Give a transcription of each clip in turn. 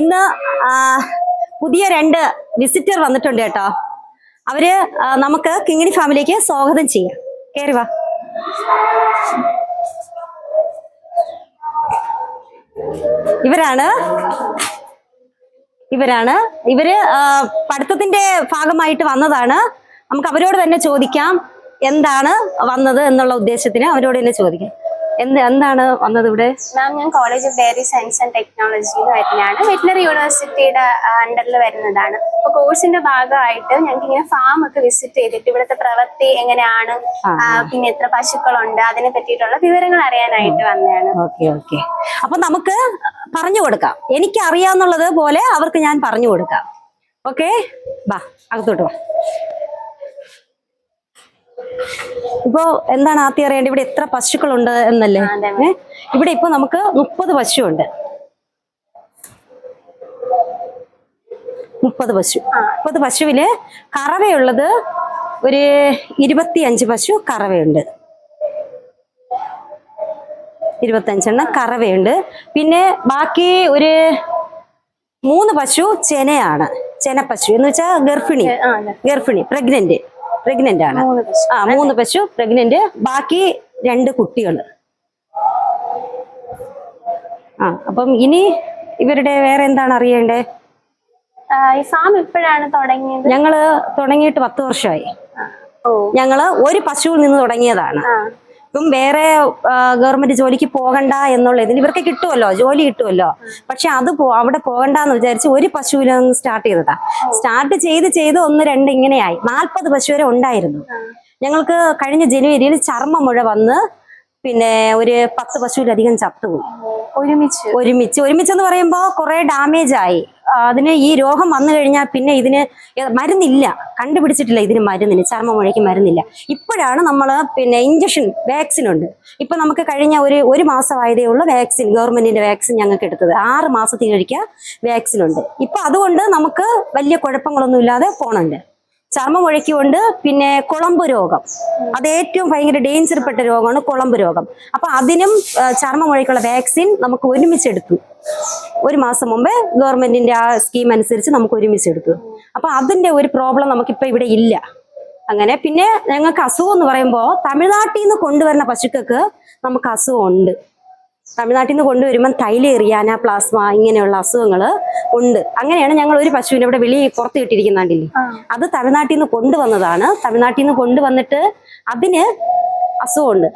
ഇന്ന് പുതിയ 2 വിസിറ്റർ വന്നിട്ടുണ്ട് കേട്ടോ. അവര് നമുക്ക് കിങ്ങിണി ഫാമിലിക്ക് സ്വാഗതം ചെയ്യാം. കേറി വാ. ഇവര് പഠിത്തത്തിന്റെ ഭാഗമായിട്ട് വന്നതാണ്. നമുക്ക് അവരോട് തന്നെ ചോദിക്കാം എന്താണ് വന്നത് എന്നുള്ള ഉദ്ദേശത്തിന് അവരോട് തന്നെ ചോദിക്കാം. എന്താണ് വന്നത് ഇവിടെ? മാം, ഞാൻ college of dairy science and ടെക്നോളജിയിൽ വരുന്നതാണ്. വെറ്റിനറി യൂണിവേഴ്സിറ്റിയുടെ അണ്ടറിൽ വരുന്നതാണ്. അപ്പൊ കോഴ്സിന്റെ ഭാഗമായിട്ട് ഞങ്ങൾക്ക് ഇങ്ങനെ ഫാം ഒക്കെ വിസിറ്റ് ചെയ്തിട്ട് ഇവിടുത്തെ പ്രവൃത്തി എങ്ങനെയാണ്, പിന്നെ എത്ര പശുക്കളുണ്ട്, അതിനെ പറ്റിയിട്ടുള്ള വിവരങ്ങൾ അറിയാനായിട്ട് വന്നതാണ്. ഓക്കെ. അപ്പൊ നമുക്ക് പറഞ്ഞു കൊടുക്കാം. എനിക്ക് അറിയാവുന്നത് പോലെ അവർക്ക് ഞാൻ പറഞ്ഞു കൊടുക്കാം. ഓക്കെ, വാ അകത്തോട്ട് വാ. ഇപ്പോ എന്താണ് ആദ്യം അറിയേണ്ടത്? ഇവിടെ എത്ര പശുക്കളുണ്ട് എന്നല്ലേ? ഇവിടെ ഇപ്പൊ നമുക്ക് 30 പശുവുണ്ട്. 30 പശുവില് കറവയുള്ളത് ഒരു 25 പശു കറവയുണ്ട്. 25 കറവയുണ്ട്. പിന്നെ ബാക്കി ഒരു 3 പശു ചെനയാണ്. ചെനപ്പശു എന്ന് വെച്ചാൽ ഗർഭിണി പ്രഗ്നന്റ് ആണ്. 3 പശു പ്രഗ്നന്റ്. ബാക്കി 2 കുട്ടികൾ. അപ്പം ഇനി ഇവരുടെ വേറെ എന്താണ് അറിയേണ്ടേ? ഈ ഫാം എപ്പോഴാണ് തുടങ്ങിയത്? ഞങ്ങള് തുടങ്ങിയിട്ട് 10 വർഷമായി. ഞങ്ങള് ഒരു പശുവിൽ നിന്ന് തുടങ്ങിയതാണ്. ഇപ്പം വേറെ ഗവൺമെന്റ് ജോലിക്ക് പോകണ്ട എന്നുള്ളതിന് ഇവർക്ക് കിട്ടുമല്ലോ, ജോലി കിട്ടുമല്ലോ. പക്ഷെ അവിടെ പോകണ്ടെന്ന് വിചാരിച്ച് ഒരു പശുവിലൊന്ന് സ്റ്റാർട്ട് ചെയ്തതാ. സ്റ്റാർട്ട് ചെയ്ത് 1, 2 ഇങ്ങനെയായി 40 പശു വരെ ഉണ്ടായിരുന്നു. ഞങ്ങൾക്ക് കഴിഞ്ഞ ജനുവരിയിൽ ചർമ്മമുഴ വന്ന് പിന്നെ ഒരു 10 പശുവിലധികം ചത്തുപോയി. ഒരുമിച്ച് എന്ന് പറയുമ്പോ കുറെ ഡാമേജ് ആയി. അതിന് ഈ രോഗം വന്നു കഴിഞ്ഞാൽ പിന്നെ ഇതിന് മരുന്നില്ല, കണ്ടുപിടിച്ചിട്ടില്ല. ഇതിന് മരുന്നിന്, ചർമ്മമുഴയ്ക്ക് മരുന്നില്ല. ഇപ്പോഴാണ് നമ്മള് പിന്നെ വാക്സിൻ ഉണ്ട്. ഇപ്പൊ നമുക്ക് കഴിഞ്ഞ ഒരു മാസമായതേ ഉള്ളൂ വാക്സിൻ, ഗവൺമെന്റിന്റെ വാക്സിൻ ഞങ്ങൾക്ക് എടുത്തത്. 6 മാസത്തിൽ കഴിക്കാൻ വാക്സിൻ ഉണ്ട്. ഇപ്പൊ അതുകൊണ്ട് നമുക്ക് വലിയ കുഴപ്പങ്ങളൊന്നും ഇല്ലാതെ പോണുണ്ട്. ചർമ്മമുഴയ്ക്കുകൊണ്ട് പിന്നെ കുളമ്പ് രോഗം, അത് ഏറ്റവും ഭയങ്കര ഡേഞ്ചർപ്പെട്ട രോഗമാണ് കുളമ്പ് രോഗം. അപ്പൊ അതിനും ചർമ്മമുഴയ്ക്കുള്ള വാക്സിൻ നമുക്ക് ഒരുമിച്ചെടുത്തു. 1 മാസം മുമ്പേ ഗവൺമെന്റിന്റെ ആ സ്കീം അനുസരിച്ച് നമുക്ക് ഒരുമിച്ചെടുത്തു. അപ്പൊ അതിന്റെ ഒരു പ്രോബ്ലം നമുക്കിപ്പോ ഇവിടെ ഇല്ല. അങ്ങനെ പിന്നെ ഞങ്ങൾക്ക് അസുഖം എന്ന് പറയുമ്പോൾ തമിഴ്നാട്ടിൽ നിന്ന് കൊണ്ടുവരുന്ന പശുക്കൾക്ക് നമുക്ക് അസുഖമുണ്ട്. തമിഴ്നാട്ടിൽ നിന്ന് കൊണ്ടുവരുമ്പോൾ തൈലേറിയാന, പ്ലാസ്മ ഇങ്ങനെയുള്ള അസുഖങ്ങൾ ഉണ്ട്. അങ്ങനെയാണ് ഞങ്ങൾ ഒരു പശുവിനെ ഇവിടെ പുറത്ത് കിട്ടിയിരിക്കുന്നുണ്ടില്ലേ, അത് തമിഴ്നാട്ടിൽ നിന്ന് കൊണ്ടുവന്നതാണ്. തമിഴ്നാട്ടിൽ നിന്ന് കൊണ്ടുവന്നിട്ട് അതിന് അസുഖമുണ്ട്,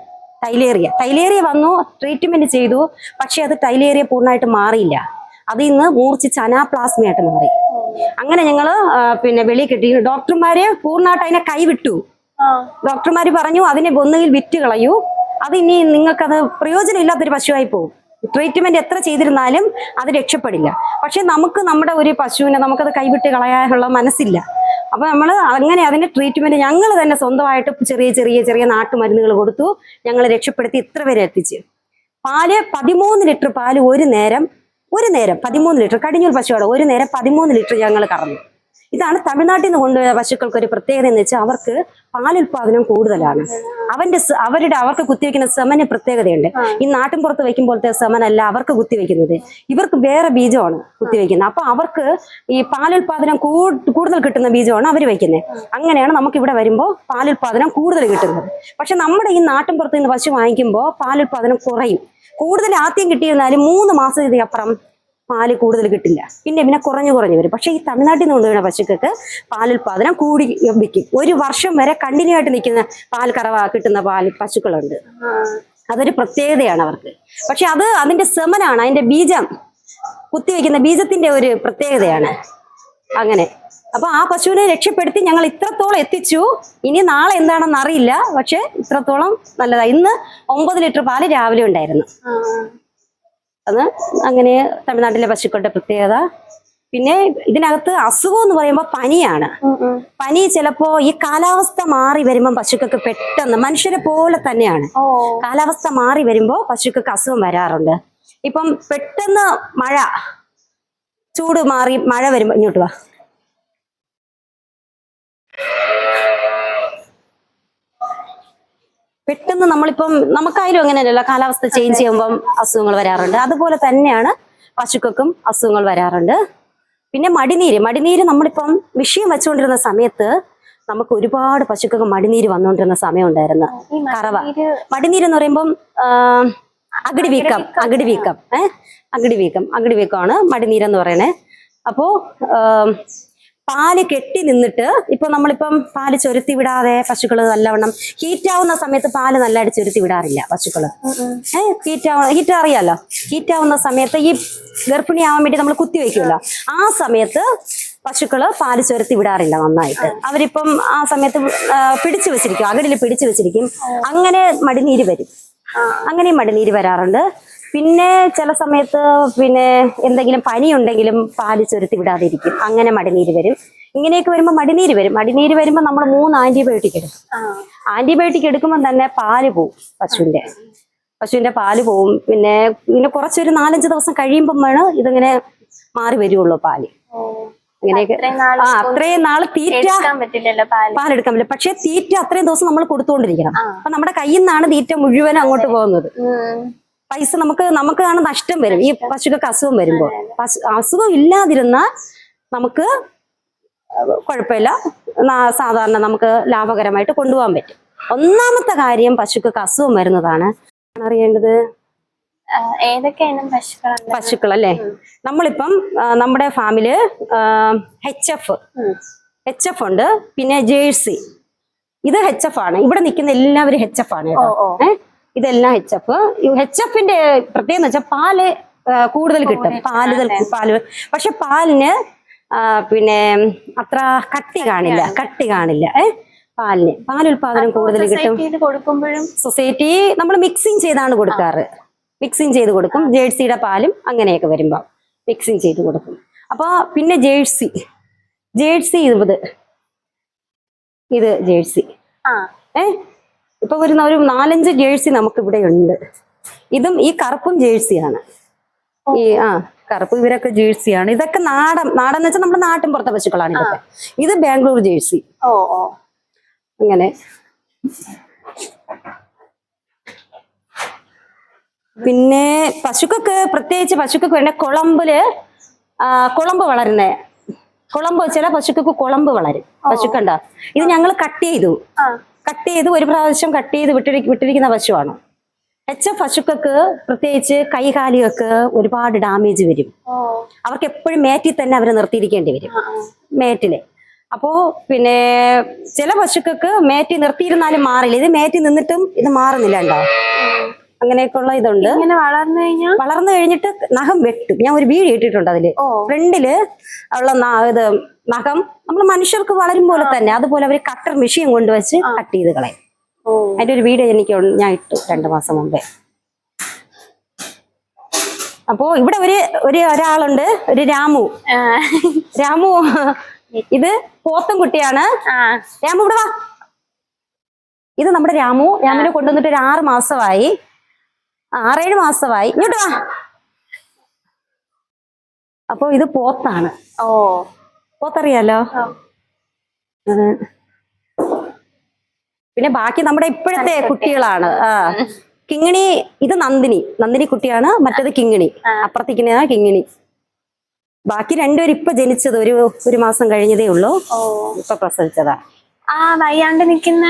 തൈലേറിയ വന്നു, ട്രീറ്റ്മെന്റ് ചെയ്തു. പക്ഷെ അത് ടൈലേറിയ പൂർണ്ണമായിട്ട് മാറിയില്ല. അതിൽ നിന്ന് മൂർച്ഛിച്ച് അനാപ്ലാസ്മയായിട്ട് മാറി. അങ്ങനെ ഞങ്ങള് പിന്നെ വെളിയിൽ കിട്ടി. ഡോക്ടർമാര് പൂർണ്ണമായിട്ട് അതിനെ കൈവിട്ടു. ഡോക്ടർമാര് പറഞ്ഞു അതിനെ ഒന്നുകിൽ വിറ്റ് കളയൂ, അത് ഇനി നിങ്ങൾക്കത് പ്രയോജനമില്ലാത്തൊരു പശുവായി പോകും. ട്രീറ്റ്മെന്റ് എത്ര ചെയ്തിരുന്നാലും അത് രക്ഷപ്പെടില്ല. പക്ഷെ നമുക്ക് നമ്മുടെ ഒരു പശുവിനെ നമുക്കത് കൈവിട്ട് കളയാനുള്ള മനസ്സില്ല. അപ്പൊ നമ്മൾ അങ്ങനെ അതിന്റെ ട്രീറ്റ്മെന്റ് ഞങ്ങൾ തന്നെ സ്വന്തമായിട്ട് ചെറിയ നാട്ടുമരുന്നുകൾ കൊടുത്തു ഞങ്ങൾ രക്ഷപ്പെടുത്തി ഇത്ര വരെ എത്തിച്ച്. പാല് 13 ലിറ്റർ പാല് ഒരു നേരം 13 ലിറ്റർ. കടിഞ്ഞൂൽ പശുവാണ്. ഒരു നേരം 13 ലിറ്റർ ഞങ്ങൾ കറന്നു. ഇതാണ് തമിഴ്നാട്ടിൽ നിന്ന് കൊണ്ടുപോയ പശുക്കൾക്ക് ഒരു പ്രത്യേകത എന്ന് വെച്ചാൽ അവർക്ക് പാലുൽപാദനം കൂടുതലാണ്. അവർക്ക് കുത്തിവെക്കുന്ന സെമന് പ്രത്യേകതയുണ്ട്. ഈ നാട്ടിൻ പുറത്ത് വെക്കുമ്പോഴത്തെ സെമനല്ല അവർക്ക് കുത്തിവെക്കുന്നത്. ഇവർക്ക് വേറെ ബീജമാണ് കുത്തിവെക്കുന്നത്. അപ്പൊ അവർക്ക് ഈ പാലുൽപാദനം കൂടുതൽ കിട്ടുന്ന ബീജമാണ് അവർ വെക്കുന്നത്. അങ്ങനെയാണ് നമുക്ക് ഇവിടെ വരുമ്പോൾ പാലുൽപാദനം കൂടുതൽ കിട്ടുന്നത്. പക്ഷെ നമ്മുടെ ഈ നാട്ടിൻ പുറത്ത് നിന്ന് പശു വാങ്ങിക്കുമ്പോൾ പാലുൽപാദനം കുറയും. കൂടുതൽ ആദ്യം കിട്ടിയിരുന്നാലും 3 മാസത്തിനപ്പുറം പാല് കൂടുതൽ കിട്ടില്ല. പിന്നെ കുറഞ്ഞു വരും. പക്ഷെ ഈ തമിഴ്നാട്ടിൽ നിന്ന് കൊണ്ടുവരുന്ന പശുക്കൾക്ക് പാലുൽപാദനം കൂടി വിൽക്കും. 1 വർഷം വരെ കണ്ടിന്യൂ ആയിട്ട് നിൽക്കുന്ന പാൽ കറവ കിട്ടുന്ന പശുക്കളുണ്ട്. അതൊരു പ്രത്യേകതയാണ് അവർക്ക്. പക്ഷെ അതിന്റെ സെമനാണ്, അതിന്റെ ബീജം, കുത്തിവെക്കുന്ന ബീജത്തിന്റെ ഒരു പ്രത്യേകതയാണ്. അങ്ങനെ അപ്പൊ ആ പശുവിനെ രക്ഷപ്പെടുത്തി ഞങ്ങൾ ഇത്രത്തോളം എത്തിച്ചു. ഇനി നാളെ എന്താണെന്ന് അറിയില്ല, പക്ഷെ ഇത്രത്തോളം നല്ലതാണ്. ഇന്ന് 9 ലിറ്റർ പാല് രാവിലെ ഉണ്ടായിരുന്നു. അത് അങ്ങനെ തമിഴ്നാട്ടിലെ പശുക്കളുടെ പ്രത്യേകത. പിന്നെ ഇതിനകത്ത് അസുഖം എന്ന് പറയുമ്പോൾ പനിയാണ്. പനി ചിലപ്പോ ഈ കാലാവസ്ഥ മാറി വരുമ്പോൾ പശുക്കൾക്ക് പെട്ടെന്ന്, മനുഷ്യരെ പോലെ തന്നെയാണ്, കാലാവസ്ഥ മാറി വരുമ്പോൾ പശുക്കൾക്ക് അസുഖം വരാറുണ്ട്. ഇപ്പം പെട്ടെന്ന് ചൂട് മാറി മഴ വരുമ്പോ, ഇങ്ങോട്ട് വാ, പെട്ടെന്ന് നമ്മളിപ്പം നമുക്കായാലും അങ്ങനെയല്ലല്ലോ, കാലാവസ്ഥ ചേഞ്ച് ചെയ്യുമ്പം അസുഖങ്ങൾ വരാറുണ്ട്. അതുപോലെ തന്നെയാണ് പശുക്കൾക്കും അസുഖങ്ങൾ വരാറുണ്ട്. പിന്നെ മടിനീര് നമ്മളിപ്പം വിഷയം വെച്ചുകൊണ്ടിരുന്ന സമയത്ത് നമുക്ക് ഒരുപാട് പശുക്കൾക്ക് മടിനീര് വന്നുകൊണ്ടിരുന്ന സമയം ഉണ്ടായിരുന്നു. കറവ മടിനീര് എന്ന് പറയുമ്പം അകിടിവീക്കമാണ് മടിനീരെന്ന് പറയണേ. അപ്പോ പാല് കെട്ടി നിന്നിട്ട് ഇപ്പൊ നമ്മളിപ്പം പാല് ചൊരുത്തി വിടാതെ പശുക്കള് നല്ലവണ്ണം ഹീറ്റാവുന്ന സമയത്ത് പാല് നല്ലതായിട്ട് ചൊരുത്തി വിടാറില്ല പശുക്കള്. ഹീറ്റ് അറിയാലോ. ഹീറ്റാവുന്ന സമയത്ത് ഈ ഗർഭിണിയാവാൻ വേണ്ടി നമ്മൾ കുത്തി വെക്കുമല്ലോ, ആ സമയത്ത് പശുക്കള് പാല് ചൊരുത്തി വിടാറില്ല നന്നായിട്ട്. അവരിപ്പം ആ സമയത്ത് പിടിച്ചു വെച്ചിരിക്കും, അകടില് പിടിച്ചു വെച്ചിരിക്കും. അങ്ങനെ മടിനീര് വരാറുണ്ട്. പിന്നെ ചില സമയത്ത് പിന്നെ എന്തെങ്കിലും പനി ഉണ്ടെങ്കിലും പാല് ചൊരുത്തി വിടാതിരിക്കും, അങ്ങനെ മടിനീര് വരും. ഇങ്ങനെയൊക്കെ വരുമ്പോൾ മടിനീര് വരുമ്പോൾ നമ്മൾ 3 ആന്റിബയോട്ടിക് എടുക്കും. ആന്റിബയോട്ടിക് എടുക്കുമ്പോൾ തന്നെ പാല് പോവും, പശുവിന്റെ പാല് പോവും. പിന്നെ കുറച്ചൊരു 4-5 ദിവസം കഴിയുമ്പം വേണം ഇതിങ്ങനെ മാറി വരുള്ളൂ പാല്. അങ്ങനെയൊക്കെ അത്രയും നാള് തീറ്റ പാലെടുക്കാൻ പറ്റില്ല. പക്ഷെ തീറ്റ അത്രയും ദിവസം നമ്മൾ കൊടുത്തുകൊണ്ടിരിക്കണം. അപ്പൊ നമ്മുടെ കയ്യിൽ നിന്നാണ് തീറ്റ മുഴുവൻ അങ്ങോട്ട് പോകുന്നത്. പൈസ നമുക്കാണ് നഷ്ടം വരും ഈ പശുക്കൾക്ക് അസുഖം വരുമ്പോൾ. അസുഖം ഇല്ലാതിരുന്നാൽ നമുക്ക് കുഴപ്പമില്ല, സാധാരണ നമുക്ക് ലാഭകരമായിട്ട് കൊണ്ടുപോകാൻ പറ്റും. ഒന്നാമത്തെ കാര്യം പശുക്കൾക്ക് അസുഖം വരുന്നതാണ് അറിയേണ്ടത്. പശുക്കൾ അല്ലേ, നമ്മളിപ്പം നമ്മുടെ ഫാമില് HF ഉണ്ട്, പിന്നെ ജേഴ്സി. ഇത് HF ആണ്. ഇവിടെ നിൽക്കുന്ന എല്ലാവരും HF ആണ്. ഇതെല്ലാം HF-ന്റെ പ്രത്യേകത എന്ന് വെച്ചാൽ പാല് കൂടുതൽ കിട്ടും. പാല് പക്ഷെ പാലിന് പിന്നെ അത്ര കട്ടി കാണില്ല. പാൽ ഉൽപാദനം കൂടുതൽ കിട്ടും. സൊസൈറ്റി നമ്മൾ മിക്സിങ് ചെയ്താണ് കൊടുക്കാറ്. മിക്സിങ് ചെയ്ത് കൊടുക്കും. ജേഴ്സിയുടെ പാലും അങ്ങനെയൊക്കെ വരുമ്പോ മിക്സിങ് ചെയ്ത് കൊടുക്കും. അപ്പൊ പിന്നെ ജേഴ്സി ഇത് ജേഴ്സി ഇപ്പൊ വരുന്ന ഒരു 4-5 ജേഴ്സി നമുക്ക് ഇവിടെ ഉണ്ട്. ഈ കറുപ്പും ജേഴ്സിയാണ്. കറുപ്പ് ഇവരൊക്കെ ജേഴ്സിയാണ്. ഇതൊക്കെ നാടൻ എന്ന് വെച്ചാൽ നമ്മുടെ നാട്ടിൻ പുറത്തെ പശുക്കളാണ് ഇതൊക്കെ. ഇത് ബാംഗ്ലൂർ ജേഴ്സി. അങ്ങനെ പിന്നെ പ്രത്യേകിച്ച് വേണ്ട കുളമ്പ് വളരുന്നേ. ചില പശുക്കൾക്ക് കുളമ്പ് വളരും. പശുക്കണ്ട ഇത് ഞങ്ങൾ കട്ട് ചെയ്ത് ഒരു പ്രാവശ്യം വിട്ടിരിക്കുന്ന പശുവാണ്. HF പശുക്കൾക്ക് പ്രത്യേകിച്ച് കൈകാലികൾക്ക് ഒരുപാട് ഡാമേജ് വരും. അവർക്ക് എപ്പോഴും മേറ്റിൽ തന്നെ അവരെ നിർത്തിയിരിക്കേണ്ടി വരും, മേറ്റില്. അപ്പോ പിന്നെ ചില പശുക്കൾക്ക് മേറ്റി നിർത്തിയിരുന്നാലും മാറില്ല. ഇത് മേറ്റി നിന്നിട്ടും ഇത് മാറുന്നില്ല. ഉണ്ടോ അങ്ങനെയൊക്കെയുള്ള ഇതുണ്ട്. വളർന്നു കഴിഞ്ഞിട്ട് നഖം വെട്ടും. ഞാൻ ഒരു വീഡിയോ ഇട്ടിട്ടുണ്ട്. അതില് ഫ്രണ്ടില് ഉള്ള നഖം നമ്മൾ മനുഷ്യർക്ക് വളരും പോലെ തന്നെ അതുപോലെ അവര് കട്ടർ മെഷീൻ കൊണ്ടുവച്ച് കട്ട് ചെയ്ത് കളയും. അതിന്റെ ഒരു വീഡിയോ ഞാൻ ഇട്ടു 2 മാസം മുമ്പേ. അപ്പോ ഇവിടെ ഒരാളുണ്ട്, ഒരു രാമു. ഇത് പോത്തും കുട്ടിയാണ്. രാമു ഇവിടെ വാ. ഇത് നമ്മുടെ രാമുനെ കൊണ്ടുവന്നിട്ട് ഒരു 6 മാസമായി, 6-7 മാസമായി. ഇങ്ങോട്ട് വാ. അപ്പൊ ഇത് പോത്താണ്. പോത്തറിയാലോ. പിന്നെ ബാക്കി നമ്മുടെ ഇപ്പോഴത്തെ കുട്ടികളാണ്. കിങ്ങിണി, ഇത് നന്ദിനി കുട്ടിയാണ്. മറ്റത് കിങ്ങിണി, അപ്പുറത്തേക്കുന്ന കിങ്ങിണി. ബാക്കി 2 പേരും ഇപ്പൊ ജനിച്ചത് ഒരു മാസം കഴിഞ്ഞതേ ഉള്ളൂ. ഇപ്പൊ പ്രസവിച്ചതാ. വയ്യാണ്ട് നിൽക്കുന്ന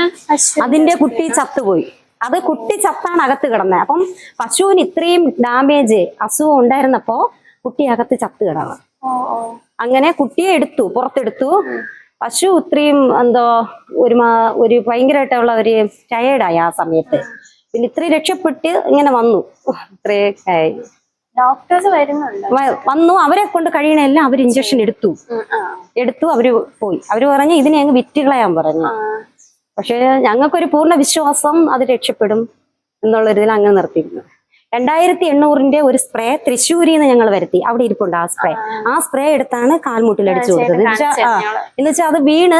അതിന്റെ കുട്ടി ചത്തുപോയി. കുട്ടി ചത്താണ് അകത്ത് കിടന്നത്. അപ്പം പശുവിന് ഇത്രയും ഡാമേജ് അസുഖം ഉണ്ടായിരുന്നപ്പോ കുട്ടി അകത്ത് ചത്ത് കിടന്നു. അങ്ങനെ കുട്ടിയെ പുറത്തെടുത്തു. പശു ഇത്രയും ഒരു ഭയങ്കരമായിട്ടുള്ള ഒരു ടയേർഡായി ആ സമയത്ത്. പിന്നെ ഇത്രയും രക്ഷപ്പെട്ട് ഇങ്ങനെ വന്നു. ഇത്രയായി ഡോക്ടേഴ്സ് വന്നു. അവരെ കൊണ്ട് കഴിയണെല്ലാം അവർ ഇഞ്ചക്ഷൻ എടുത്തു. അവര് പോയി. അവര് പറഞ്ഞു ഇതിനെ അങ്ങ് വിറ്റുകളയാൻ പറഞ്ഞു. പക്ഷെ ഞങ്ങൾക്കൊരു പൂർണ്ണ വിശ്വാസം അത് രക്ഷപ്പെടും എന്നുള്ളൊരിതിൽ അങ്ങ് നിർത്തിയിരുന്നു. 2800-ന്റെ ഒരു സ്പ്രേ തൃശ്ശൂരിൽ നിന്ന് ഞങ്ങൾ വരുത്തി. അവിടെ ഇരിപ്പുണ്ട് ആ സ്പ്രേ എടുത്താണ് കാൽമുട്ടിൽ അടിച്ചു കൊടുത്തത്. എന്നുവെച്ചാൽ അത് വീണ്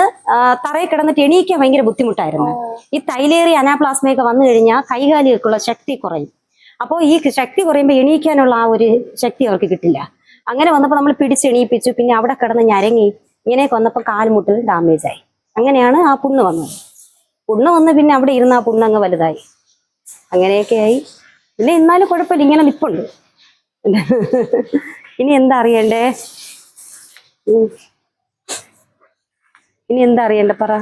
തറയിൽ കിടന്നിട്ട് എണീക്കാൻ ഭയങ്കര ബുദ്ധിമുട്ടായിരുന്നു. ഈ തൈലേറി അനാപ്ലാസ്മയൊക്കെ വന്നു കഴിഞ്ഞാൽ കൈകാലികൾക്കുള്ള ശക്തി കുറയും. അപ്പോൾ ഈ ശക്തി കുറയുമ്പോൾ എണീക്കാനുള്ള ആ ഒരു ശക്തി അവർക്ക് കിട്ടില്ല. അങ്ങനെ വന്നപ്പോൾ നമ്മൾ പിടിച്ചെണീപ്പിച്ചു. പിന്നെ അവിടെ കിടന്ന് ഞരങ്ങി ഇങ്ങനെയൊക്കെ വന്നപ്പോൾ കാൽമുട്ടിൽ ഡാമേജ് ആയി. അങ്ങനെയാണ് ആ പുണ്ണ് വന്നത്. പിന്നെ അവിടെ ഇരുന്ന് ആ പുണ്ണങ്ങ് വലുതായി. അങ്ങനെയൊക്കെ ആയി. പിന്നെ എന്നാലും കുഴപ്പമില്ല, ഇങ്ങനെ നിപ്പുണ്ട്. ഇനി എന്താ അറിയണ്ടേ? ഇനി എന്താ അറിയണ്ടേ പറ.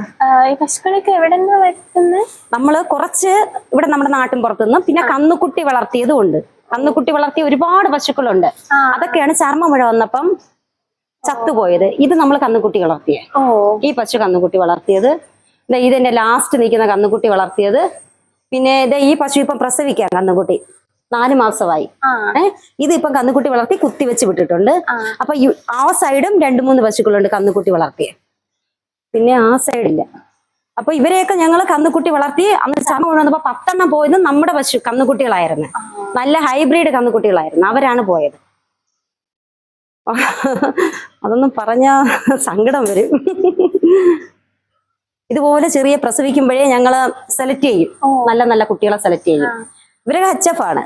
ഈ പശുക്കളൊക്കെ എവിടെ നിന്ന് വരുത്തുന്നത്? നമ്മള് കുറച്ച് ഇവിടെ നമ്മുടെ നാട്ടിൻ പുറത്തുനിന്ന്, പിന്നെ കന്നുകുട്ടി വളർത്തിയതും ഉണ്ട്. കന്നുകുട്ടി വളർത്തിയ ഒരുപാട് പശുക്കളുണ്ട്. അതൊക്കെയാണ് ചർമ്മമുഴ വന്നപ്പം ചത്തുപോയത്. ഇത് നമ്മൾ കന്നുകുട്ടി വളർത്തിയ, ഈ പശു കന്നുകുട്ടി വളർത്തിയത്. ഇതെന്റെ ലാസ്റ്റ് നിൽക്കുന്ന കന്നുകുട്ടി വളർത്തിയത്. പിന്നെ ഈ പശു ഇപ്പം പ്രസവിക്കാം, കന്നുകുട്ടി 4 മാസമായി. ഇതിപ്പം കന്നുകുട്ടി വളർത്തി കുത്തിവെച്ച് വിട്ടിട്ടുണ്ട്. അപ്പൊ ആ സൈഡും 2-3 പശുക്കളുണ്ട് കന്നുകുട്ടി വളർത്തിയ. പിന്നെ ആ സൈഡില്ല. അപ്പൊ ഇവരെയൊക്കെ ഞങ്ങൾ കന്നുകുട്ടി വളർത്തി. അന്ന് ചർമ്മം വന്നപ്പോ 10 എണ്ണം പോയത് നമ്മുടെ പശു കന്നുകുട്ടികളായിരുന്നു. നല്ല ഹൈബ്രിഡ് കന്നുകുട്ടികളായിരുന്നു, അവരാണ് പോയത്. അതൊന്നും പറഞ്ഞ സങ്കടം വരും. ഇതുപോലെ ചെറിയ പ്രസവിക്കുമ്പോഴേ ഞങ്ങള് സെലക്ട് ചെയ്യും, നല്ല നല്ല കുട്ടികളെ സെലക്ട് ചെയ്യും. ഇവരൊക്കെ HF ആണ്,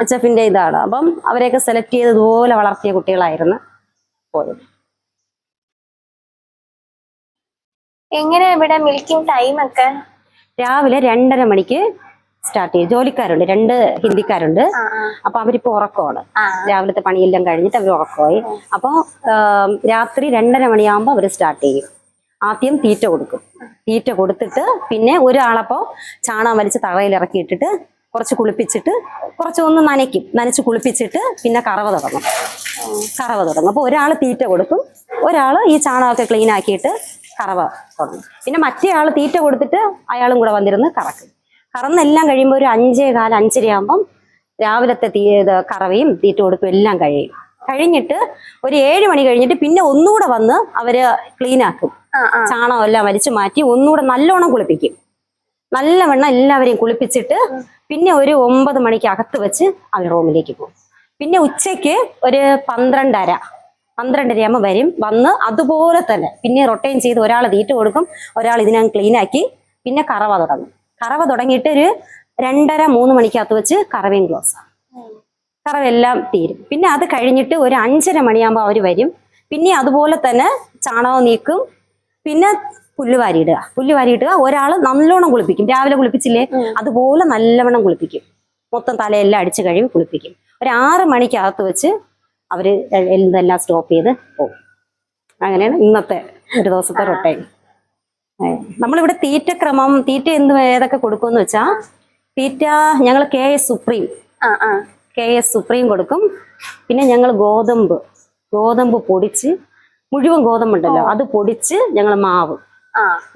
HF-ന്റെ ഇതാണ്. അപ്പം അവരെയൊക്കെ സെലക്ട് ചെയ്ത് ഇതുപോലെ വളർത്തിയ കുട്ടികളായിരുന്നു പോയത്. എങ്ങനെ ഇവിടെ മിൽക്കിംഗ് ടൈം ഒക്കെ? രാവിലെ 2:30 മണിക്ക് സ്റ്റാർട്ട് ചെയ്യും. ജോലിക്കാരുണ്ട്, 2 ഹിന്ദിക്കാരുണ്ട്. അപ്പൊ അവരിപ്പോ ഉറക്കമാണ്. രാവിലത്തെ പണിയെല്ലാം കഴിഞ്ഞിട്ട് അവർ ഉറക്കമായി. അപ്പൊ രാത്രി 2:30 മണിയാകുമ്പോൾ അവർ സ്റ്റാർട്ട് ചെയ്യും. ആദ്യം തീറ്റ കൊടുക്കും. തീറ്റ കൊടുത്തിട്ട് പിന്നെ ഒരാളപ്പോ ചാണകം വലിച്ച് തറയിൽ ഇറക്കി ഇട്ടിട്ട് കുറച്ച് കുളിപ്പിച്ചിട്ട്, കുറച്ചൊന്ന് നനച്ച് കുളിപ്പിച്ചിട്ട് പിന്നെ കറവ തുടങ്ങും. അപ്പൊ ഒരാൾ തീറ്റ കൊടുക്കും, ഒരാൾ ഈ ചാണകമൊക്കെ ക്ലീൻ ആക്കിയിട്ട് കറവ തുടങ്ങും. പിന്നെ മറ്റേ ആൾ തീറ്റ കൊടുത്തിട്ട് അയാളും കൂടെ വന്നിരുന്ന് കറക്കും. കറന്നെല്ലാം കഴിയുമ്പോൾ ഒരു 5:15, 5:30 ആകുമ്പം രാവിലത്തെ കറവയും തീറ്റ കൊടുക്കും എല്ലാം കഴിഞ്ഞിട്ട് ഒരു 7 മണി കഴിഞ്ഞിട്ട് പിന്നെ ഒന്നുകൂടെ വന്ന് അവര് ക്ലീൻ ആക്കും. ചാണകം എല്ലാം വലിച്ചു മാറ്റി ഒന്നുകൂടെ നല്ലോണം കുളിപ്പിക്കും. നല്ലവണ്ണം എല്ലാവരെയും കുളിപ്പിച്ചിട്ട് പിന്നെ ഒരു 9 മണിക്ക് അകത്ത് വെച്ച് അവർ റൂമിലേക്ക് പോകും. പിന്നെ ഉച്ചയ്ക്ക് ഒരു 12:30 ആകുമ്പോൾ വരും. വന്ന് അതുപോലെ തന്നെ പിന്നെ റൊട്ടൈൻ ചെയ്ത് ഒരാൾ തീറ്റ കൊടുക്കും, ഒരാൾ ഇതിനകം ക്ലീൻ ആക്കി പിന്നെ കറവ തുടങ്ങും. കറവ തുടങ്ങിയിട്ട് ഒരു 2:30-3 മണിക്കകത്ത് വെച്ച് കറവയും ക്ലോസ് ആകും. കറവെല്ലാം തീരും. പിന്നെ അത് കഴിഞ്ഞിട്ട് ഒരു 5:30 മണിയാകുമ്പോൾ അവർ വരും. പിന്നെ അതുപോലെ തന്നെ ചാണകം നീക്കും, പിന്നെ പുല്ല് വാരിയിടുക. ഒരാൾ നല്ലോണം കുളിപ്പിക്കും. രാവിലെ കുളിപ്പിച്ചില്ലേ, അതുപോലെ നല്ലവണ്ണം കുളിപ്പിക്കും. മൊത്തം തലയെല്ലാം അടിച്ചു കഴുകി കുളിപ്പിക്കും. ഒരു 6 മണിക്കകത്ത് വെച്ച് അവര് എന്തെല്ലാം സ്റ്റോപ്പ് ചെയ്ത് പോകും. അങ്ങനെയാണ് ഇന്നത്തെ ഒരു ദിവസത്തെ റൊട്ടൈൻ. നമ്മളിവിടെ തീറ്റ ഏതൊക്കെ കൊടുക്കുമെന്ന് വെച്ചാൽ, തീറ്റ ഞങ്ങൾ KS സുപ്രീം കൊടുക്കും. പിന്നെ ഞങ്ങൾ ഗോതമ്പ് പൊടിച്ച്, മുഴുവൻ ഗോതമ്പുണ്ടല്ലോ അത് പൊടിച്ച് ഞങ്ങൾ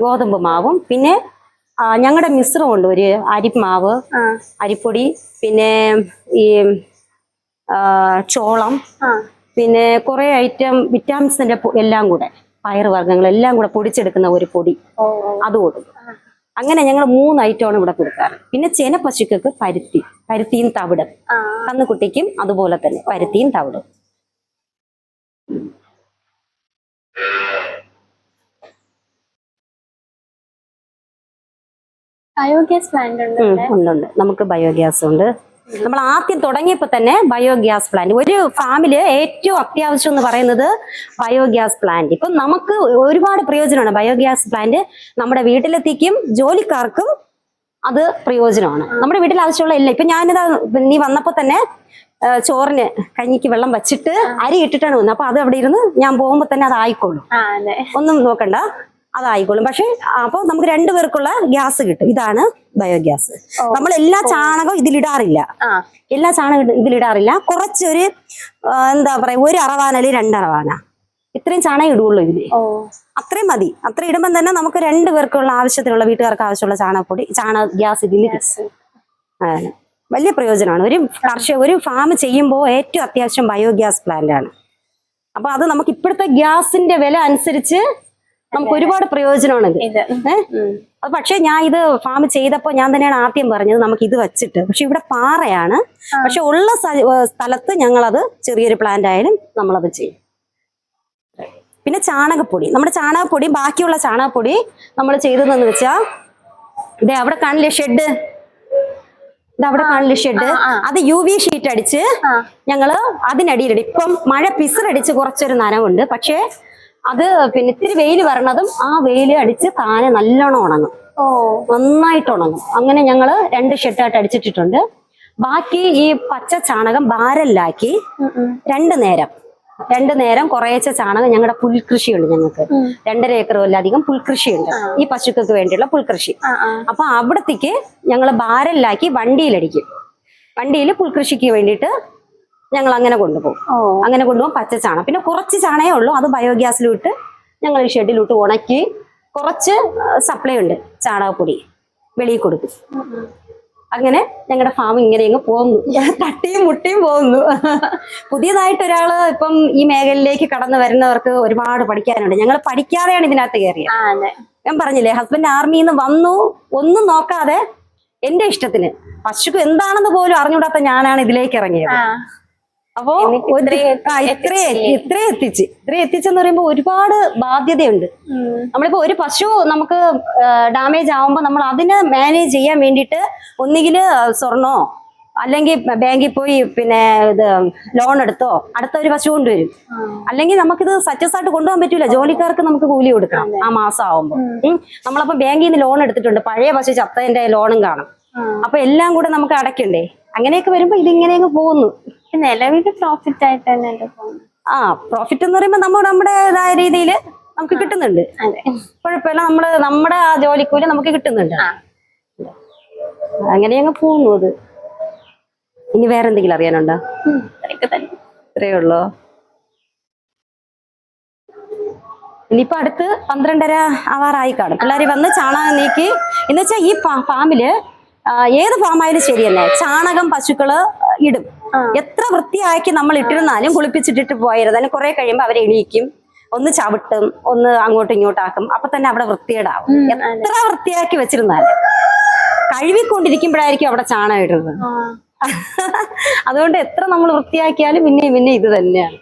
ഗോതമ്പ് മാവും, പിന്നെ ഞങ്ങളുടെ മിശ്രമുണ്ട്, ഒരു അരിമാവ്, അരിപ്പൊടി, പിന്നെ ഈ ചോളം, പിന്നെ കുറെ ഐറ്റം വിറ്റാമിൻസിന്റെ എല്ലാം കൂടെ, പയറുവർഗ്ഗങ്ങൾ എല്ലാം കൂടെ പൊടിച്ചെടുക്കുന്ന ഒരു പൊടി, അത് കൊടുക്കും. അങ്ങനെ ഞങ്ങൾ 3 ഐറ്റമാണ് ഇവിടെ കൊടുക്കാറ്. പിന്നെ ചെന പശുക്കൾക്ക് പരുത്തിയും തവിടും, കന്നുകുട്ടിക്കും അതുപോലെ തന്നെ പരുത്തിയും തവിടും. ബയോഗ്യാസ് പ്ലാന്റ് ഉണ്ട്. നമുക്ക് ബയോഗ്യാസ് ഉണ്ട്. നമ്മൾ ആദ്യം തുടങ്ങിയപ്പോൾ തന്നെ ബയോഗ്യാസ് പ്ലാന്റ്, ഒരു ഫാമില് ഏറ്റവും അത്യാവശ്യം എന്ന് പറയുന്നത് ബയോഗ്യാസ് പ്ലാന്റ്. ഇപ്പം നമുക്ക് ഒരുപാട് പ്രയോജനമാണ് ബയോഗ്യാസ് പ്ലാന്റ്. നമ്മുടെ വീട്ടിലെത്തിക്കും, ജോലിക്കാർക്കും അത് പ്രയോജനമാണ്. നമ്മുടെ വീട്ടിൽ ആവശ്യമുള്ള എല്ലാം. ഇപ്പൊ നീ വന്നപ്പോ തന്നെ ചോറിന് കഞ്ഞിക്ക് വെള്ളം വച്ചിട്ട് അരി ഇട്ടിട്ടാണ് വന്നത്. അപ്പൊ അത് അവിടെ ഇരുന്ന് ഞാൻ പോകുമ്പോ തന്നെ അത് ആയിക്കോളും, ഒന്നും നോക്കണ്ട, അതായിക്കോളും. പക്ഷെ അപ്പൊ നമുക്ക് 2 പേർക്കുള്ള ഗ്യാസ് കിട്ടും. ഇതാണ് ബയോഗ്യാസ്. നമ്മൾ എല്ലാ ചാണകവും ഇതിലിടാറില്ല, കുറച്ചൊരു എന്താ പറയാ, 1 അറവാന അല്ലെങ്കിൽ 2 അറവാന, ഇത്രയും ചാണകം ഇടുള്ളൂ ഇതില്. അത്രയും മതി. അത്ര ഇടുമ്പം തന്നെ നമുക്ക് 2 പേർക്കുള്ള ആവശ്യത്തിനുള്ള, വീട്ടുകാർക്ക് ആവശ്യമുള്ള ഗ്യാസ് ഇതിൽ കിട്ടും. വലിയ പ്രയോജനമാണ്. ഒരു ഫാം ചെയ്യുമ്പോൾ ഏറ്റവും അത്യാവശ്യം ബയോഗ്യാസ് പ്ലാന്റ് ആണ്. അപ്പൊ അത് നമുക്ക് ഇപ്പോഴത്തെ ഗ്യാസിന്റെ വില അനുസരിച്ച് നമുക്ക് ഒരുപാട് പ്രയോജനമാണ് ഇത്. അത് പക്ഷെ ഞാൻ ഇത് ഫാം ചെയ്തപ്പോൾ ഞാൻ തന്നെയാണ് ആദ്യം പറഞ്ഞത് നമുക്ക് ഇത് വെച്ചിട്ട്. പക്ഷെ ഇവിടെ പാറയാണ്. പക്ഷെ ഉള്ള സ്ഥലത്ത് ഞങ്ങളത് ചെറിയൊരു പ്ലാന്റ് ആയാലും നമ്മളത് ചെയ്യും. പിന്നെ നമ്മുടെ ചാണകപ്പൊടി, ബാക്കിയുള്ള ചാണകപ്പൊടി നമ്മൾ ചെയ്തതെന്ന് വെച്ചാൽ, അവിടെ കാണില്ലേ ഷെഡ്, അത് UV ഷീറ്റ് അടിച്ച് ഞങ്ങള് അതിനടിയിലിടും. ഇപ്പം മഴ പിസറടിച്ച് കുറച്ചൊരു നനവുണ്ട്. പക്ഷെ അത് പിന്നെ ഇത്തിരി വെയിൽ വരണതും ആ വെയിൽ അടിച്ച് താനെ നല്ലോണം ഉണങ്ങും, നന്നായിട്ട് ഉണങ്ങും. അങ്ങനെ ഞങ്ങള് 2 ഷെഡായിട്ട് അടിച്ചിട്ടിട്ടുണ്ട്. ബാക്കി ഈ പച്ച ചാണകം ബാരലിലാക്കി 2 നേരം 2 നേരം കുറേശ്ശെ ചാണകം. ഞങ്ങളുടെ പുൽകൃഷിയുണ്ട് ഞങ്ങൾക്ക് 2.5 ഏക്കറിലധികം പുൽകൃഷിയുണ്ട്, ഈ പശുക്കൾക്ക് വേണ്ടിയുള്ള പുൽകൃഷി. അപ്പൊ അവിടത്തേക്ക് ഞങ്ങൾ ബാരലിലാക്കി വണ്ടിയിലടിക്കും. വണ്ടിയിൽ പുൽകൃഷിക്ക് വേണ്ടിയിട്ട് ഞങ്ങൾ അങ്ങനെ കൊണ്ടുപോകും. അങ്ങനെ കൊണ്ടുപോകും പച്ച ചാണകം. പിന്നെ കുറച്ച് ചാണകമേ ഉള്ളൂ, അത് ബയോഗ്യാസിലിട്ട് ഞങ്ങൾ ഈ ഷെഡിലിട്ട് ഉണക്കി കുറച്ച് സപ്ലൈ ഉണ്ട് ചാണകപ്പൊടി, വെളിയിൽ കൊടുക്കും. അങ്ങനെ ഞങ്ങളുടെ ഫാം ഇങ്ങനെ അങ്ങ് പോകുന്നു, തട്ടിയും മുട്ടിയും പോകുന്നു. പുതിയതായിട്ട് ഒരാള് ഇപ്പം ഈ മേഖലയിലേക്ക് കടന്നു വരുന്നവർക്ക് ഒരുപാട് പഠിക്കാനുണ്ട്. ഞങ്ങൾ പഠിക്കാതെയാണ് ഇതിനകത്ത് കയറിയത്. ഞാൻ പറഞ്ഞില്ലേ, ഹസ്ബൻഡ് ആർമിയിൽ നിന്ന് വന്നു, ഒന്നും നോക്കാതെ എന്റെ ഇഷ്ടത്തിന് പശുക്ക് എന്താണെന്ന് പോലും അറിഞ്ഞുകൂടാത്ത ഞാനാണ് ഇതിലേക്ക് ഇറങ്ങിയത്. അപ്പോ ഇത്രയും എത്തിച്ചെന്ന് പറയുമ്പോ ഒരുപാട് ബാധ്യതയുണ്ട്. നമ്മളിപ്പോ ഒരു പശു നമുക്ക് ഡാമേജ് ആവുമ്പോ നമ്മൾ അതിനെ മാനേജ് ചെയ്യാൻ വേണ്ടിയിട്ട് ഒന്നുകിൽ സ്വർണ്ണോ അല്ലെങ്കിൽ ബാങ്കിൽ പോയി പിന്നെ ഇത് ലോൺ എടുത്തോ അടുത്ത ഒരു പശു കൊണ്ടുവരും. അല്ലെങ്കിൽ നമുക്കിത് സക്സസ് ആയിട്ട് കൊണ്ടുപോകാൻ പറ്റൂല, ജോലിക്കാർക്ക് നമുക്ക് കൂലി കൊടുക്കണം ആ മാസം ആവുമ്പോ. നമ്മളപ്പോ ബാങ്കിൽ നിന്ന് ലോൺ എടുത്തിട്ടുണ്ട്, പഴയ പശു ചത്തതിന്റെ ലോണും കാണും. അപ്പൊ എല്ലാം കൂടെ നമുക്ക് അടയ്ക്കണ്ടേ. അങ്ങനെയൊക്കെ വരുമ്പോ ഇതിങ്ങനെ അങ്ങ് പോകുന്നു. നിലവിൽ പ്രോഫിറ്റ് ആയിട്ട് തന്നെ പോകുന്നു. പ്രോഫിറ്റ് എന്ന് പറയുമ്പോ നമ്മുടേതായ രീതിയിൽ നമുക്ക് കിട്ടുന്നുണ്ട്. കുഴപ്പമില്ല, നമ്മുടെ ആ ജോലിക്കൂലി നമുക്ക് കിട്ടുന്നുണ്ട്. അങ്ങനെ അങ്ങ് പോകുന്നു. അത് ഇനി വേറെ എന്തെങ്കിലും അറിയാനുണ്ടോ? ഇത്രയേ ഉള്ളോ? ഇനിയിപ്പോ അടുത്ത് 12:30 ആവാറായി കാണും. പിള്ളേർ വന്ന് ചാണകം നീക്കി. എന്നുവെച്ചാൽ ഈ ഫാമില് ഏത് ഫാമായാലും ശരിയല്ലേ, ചാണകം പശുക്കള് ഇടും. എത്ര വൃത്തിയാക്കി നമ്മൾ ഇട്ടിരുന്നാലും കുളിപ്പിച്ചിട്ടിട്ട് പോയരുത്. അതിന് കുറെ കഴിയുമ്പോൾ അവരെ എണീക്കും, ഒന്ന് ചവിട്ടും, ഒന്ന് അങ്ങോട്ടും ഇങ്ങോട്ടാക്കും. അപ്പൊ തന്നെ അവിടെ വൃത്തികേടാവും. എത്ര വൃത്തിയാക്കി വെച്ചിരുന്നാലും കഴുകിക്കൊണ്ടിരിക്കുമ്പോഴായിരിക്കും അവിടെ ചാണകം ഇടുന്നത്. അതുകൊണ്ട് എത്ര നമ്മൾ വൃത്തിയാക്കിയാലും പിന്നെ ഇത് തന്നെയാണ്.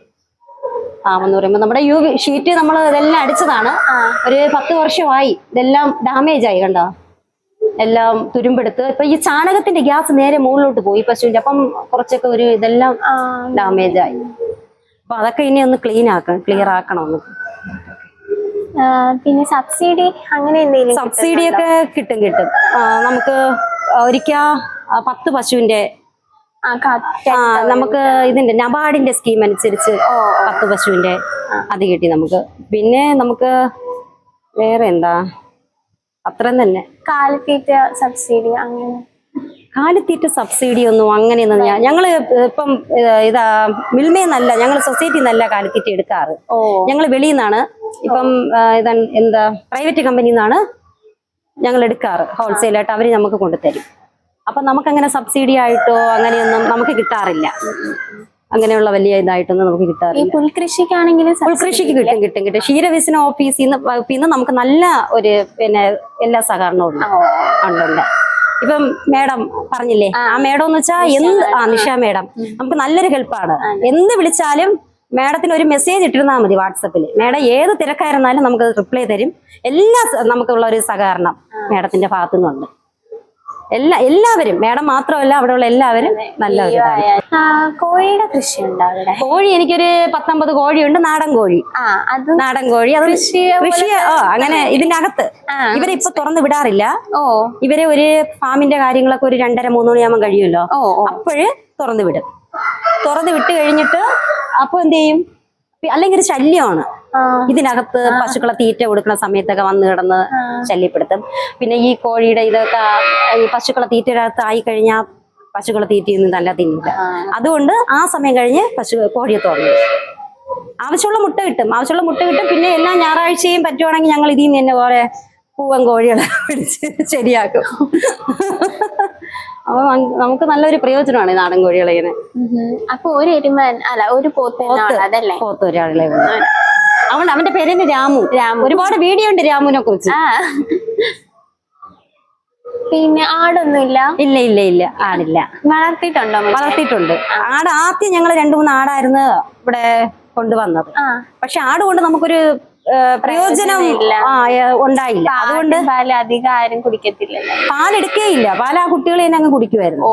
എന്ന് പറയുമ്പോൾ നമ്മുടെ ഷീറ്റ് നമ്മൾ ഇതെല്ലാം അടിച്ചതാണ്. ഒരു 10 വർഷമായി. ഇതെല്ലാം ഡാമേജ് ആയി, കണ്ടോ, എല്ലാം തുരുമ്പെടുത്ത്. ഇപ്പൊ ഈ ചാണകത്തിന്റെ ഗ്യാസ് നേരെ മുകളിലോട്ട് പോയി പശുവിന്റെ. അപ്പം കുറച്ചൊക്കെ ഇതെല്ലാം ഡാമേജ് ആയി. അപ്പൊ അതൊക്കെ ഇനി ഒന്ന് ക്ലിയർ ആക്കണം ഒന്ന്. പിന്നെ സബ്സിഡി അങ്ങനെ എന്തെങ്കിലും? സബ്സിഡി ഒക്കെ കിട്ടും. നമുക്ക് ഒരിക്കൽ 10 പശുവിന്റെ നമുക്ക് ഇതിന്റെ നബാർഡിന്റെ സ്കീം അനുസരിച്ച് 10 പശുവിന്റെ അത് കിട്ടി നമുക്ക്. പിന്നെ നമുക്ക് വേറെ എന്താ, അത്രയും തന്നെ. കാലിത്തീറ്റ സബ്സിഡി അങ്ങനെ? കാലിത്തീറ്റ സബ്സിഡി ഒന്നും അങ്ങനെയൊന്നും ഞങ്ങള് ഇപ്പം മിൽമേന്നല്ല, ഞങ്ങൾ സൊസൈറ്റി നല്ല കാലിത്തീറ്റ എടുക്കാറ്. ഞങ്ങൾ വെളിയിൽ നിന്നാണ് ഇപ്പം എന്താ പ്രൈവറ്റ് കമ്പനിയിൽ നിന്നാണ് ഞങ്ങൾ എടുക്കാറ്. ഹോൾസെയിലായിട്ട് അവര് നമുക്ക് കൊണ്ടുതരും. അപ്പൊ നമുക്കങ്ങനെ സബ്സിഡി ആയിട്ടോ അങ്ങനെയൊന്നും നമുക്ക് കിട്ടാറില്ല. അങ്ങനെയുള്ള വലിയ ഇതായിട്ടൊന്നും നമുക്ക് കിട്ടാറില്ല. പുൽകൃഷിക്കാണെങ്കിലും പുൽകൃഷിക്ക് കിട്ടും. ക്ഷീരവികസന ഓഫീസിൽ നിന്ന് നമുക്ക് നല്ല ഒരു പിന്നെ എല്ലാ സഹകരണവും ഉണ്ട്. ഇപ്പം മേഡം പറഞ്ഞില്ലേ, ആ മേഡം എന്ന് വെച്ചാൽ നിഷ മേഡം നമുക്ക് നല്ലൊരു ഹെൽപ്പാണ്. എന്ത് വിളിച്ചാലും മേഡത്തിന് ഒരു മെസ്സേജ് ഇട്ടിരുന്നാൽ മതി വാട്സപ്പിൽ. മേഡം ഏത് തിരക്കായിരുന്നാലും നമുക്ക് റിപ്ലൈ തരും. നമുക്കുള്ള ഒരു സഹകരണം മേഡത്തിന്റെ ഭാഗത്തു നിന്നുണ്ട്. എല്ലാവരും, മേഡം മാത്രമല്ല അവിടെയുള്ള എല്ലാവരും നല്ലവരാണ്. കോഴിയുടെ കൃഷി ഉണ്ടോ അവിടെ? കോഴി എനിക്കൊരു 19 കോഴിയുണ്ട്. നാടൻ കോഴി. നാടൻ കോഴി അത് കൃഷി അങ്ങനെ ഇതിന്റെ അകത്ത് ഇവരെ ഇപ്പൊ തുറന്നു വിടാറില്ല. ഇവരെ ഒരു ഫാമിന്റെ കാര്യങ്ങളൊക്കെ ഒരു 2:30-3 മണിയാകുമ്പോൾ കഴിയുമല്ലോ, അപ്പോഴ് തുറന്നു വിടും. തുറന്നു വിട്ട് കഴിഞ്ഞിട്ട് അപ്പൊ എന്ത് ചെയ്യും, അല്ലെങ്കിൽ ഒരു ശല്യമാണ്. ഇതിനകത്ത് പശുക്കളെ തീറ്റ കൊടുക്കുന്ന സമയത്തൊക്കെ വന്ന് കിടന്ന് ശല്യപ്പെടുത്തും. പിന്നെ ഈ കോഴിയുടെ ഇതൊക്കെ ഈ പശുക്കളെ തീറ്റയകത്ത് ആയി കഴിഞ്ഞാൽ പശുക്കളെ തീറ്റയൊന്നും നല്ല തിന്നില്ല. അതുകൊണ്ട് ആ സമയം കഴിഞ്ഞ് കോഴിയെ തുറന്നു. ആവശ്യമുള്ള മുട്ട കിട്ടും. പിന്നെ എല്ലാ ഞായറാഴ്ചയും പറ്റുവാണെങ്കിൽ ഞങ്ങൾ ഇതിൽ നിന്ന് തന്നെ കുറെ പൂവൻ കോഴികളെ പിടിച്ച് ശരിയാക്കും. അപ്പൊ നമുക്ക് നല്ലൊരു പ്രയോജനമാണ് ഈ നാടൻ കോഴികളെ ഇങ്ങനെ. അപ്പൊ ഒരു പോത്ത് ഒരാളെ അതുകൊണ്ട് അവന്റെ പേര് രാമു. ഒരുപാട് വീഡിയോ ഉണ്ട് രാമുവിനെ കുറിച്ച്. പിന്നെ ആടൊന്നുമില്ല? ഇല്ല ആടില്ല. വളർത്തിയിട്ടുണ്ട്. ആട് ആദ്യം ഞങ്ങൾ 2-3 ആടായിരുന്നു ഇവിടെ കൊണ്ടുവന്നത്. പക്ഷെ ആട് കൊണ്ട് നമുക്കൊരു പ്രയോജനം ഉണ്ടായില്ല. അതുകൊണ്ട് അധികം ആരും കുടിക്കത്തില്ല, പാലെടുക്കേയില്ല. പാൽ ആ കുട്ടികൾ തന്നെ അങ്ങ് കുടിക്കുമായിരുന്നു.